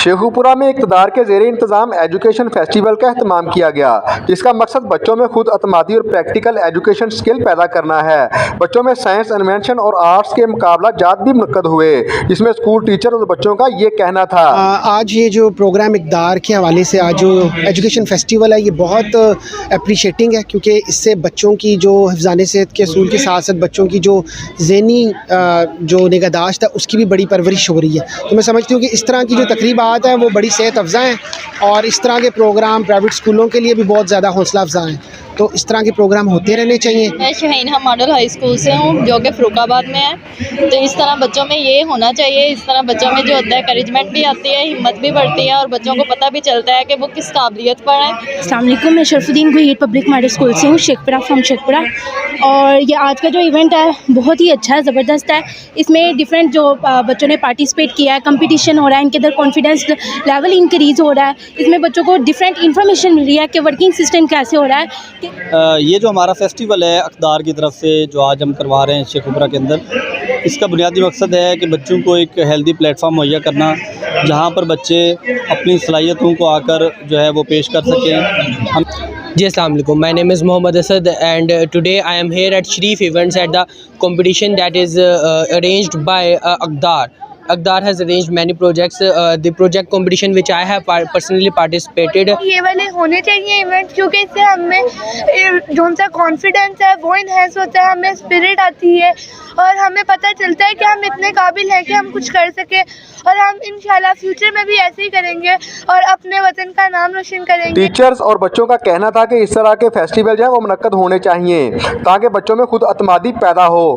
शेखुपुरा में इक़्तिदार के ज़ेरे इंतज़ाम एजुकेशन फेस्टिवल का एहतमाम किया गया, जिसका मकसद बच्चों में खुद अतमादी और प्रैक्टिकल एजुकेशन स्किल पैदा करना है। बच्चों में साइंस, इन्वेंशन और आर्ट्स के मुकाबला जात भी मुनक्कद हुए, जिसमें स्कूल टीचर और बच्चों का ये कहना था। आज ये जो प्रोग्राम इक़्तिदार के हवाले से आज जो एजुकेशन फेस्टिवल है, ये बहुत अप्रिशिएटिंग है, क्योंकि इससे बच्चों की जो हिफ़्ज़ाने सेहत के असूल के साथ साथ बच्चों की जो ज़हनी जो निगहदाश्त है उसकी भी बड़ी परवरिश हो रही है। तो मैं समझती हूँ कि इस तरह की जो तकरीबात हैं वो बड़ी सेहत अफ़ज़ा हैं, और इस तरह के प्रोग्राम प्राइवेट स्कूलों के लिए भी बहुत ज़्यादा हौसला अफ़ज़ा हैं। तो इस तरह के प्रोग्राम होते रहने चाहिए। मैं शहीनहा मॉडल हाई स्कूल से हूँ, जो कि फ़रुखाबाद में है। तो इस तरह बच्चों में ये होना चाहिए, इस तरह बच्चों में जो होता है करेजमेंट भी आती है, हिम्मत भी बढ़ती है और बच्चों को पता भी चलता है कि वो किस काबिलियत पर हैं। अस्सलाम वालेकुम, मैं Sharfuddin Gohar public model school से हूँ, शेखपुरा फ्रॉम शेखपुरा। और ये आज का जो इवेंट है बहुत ही अच्छा है, ज़बरदस्त है। इसमें डिफरेंट जो बच्चों ने पार्टिसिपेट किया है, कंपटीशन हो रहा है, इनके अंदर कॉन्फिडेंस लेवल इंक्रीज़ हो रहा है। इसमें बच्चों को डिफरेंट इन्फॉर्मेशन मिल रही है कि वर्किंग सिस्टम कैसे हो रहा है। ये जो हमारा फेस्टिवल है इक़्तिदार की तरफ से जो आज हम करवा रहे हैं शेखुपुरा के अंदर, इसका बुनियादी मकसद है कि बच्चों को एक हेल्दी प्लेटफॉर्म मुहैया करना, जहाँ पर बच्चे अपनी सलाहियतों को आकर जो है वो पेश कर सकें। हम जी अस्सलाम वालेकुम, my name is Mohammed Asad and today I am here at Sharif events at the competition that is arranged by Iqtidar. Iqtidar has arranged many projects. The project competition which I have personally participated. ये वाले होने चाहिए event, क्योंकि इससे हमें जो सा confidence है वो इन्हेंस होता है, हमें स्पिरिट आती है और हमें पता चलता है कि हम इतने काबिल हैं कि हम कुछ कर सकें, और हम इंशाल्लाह फ्यूचर में भी ऐसे ही करेंगे और अपने वतन का नाम रोशन करेंगे। टीचर्स और बच्चों का कहना था कि इस तरह के फेस्टिवल जो है वो मुनक्कद होने चाहिए ताकि बच्चों में खुद अतमादी पैदा हो।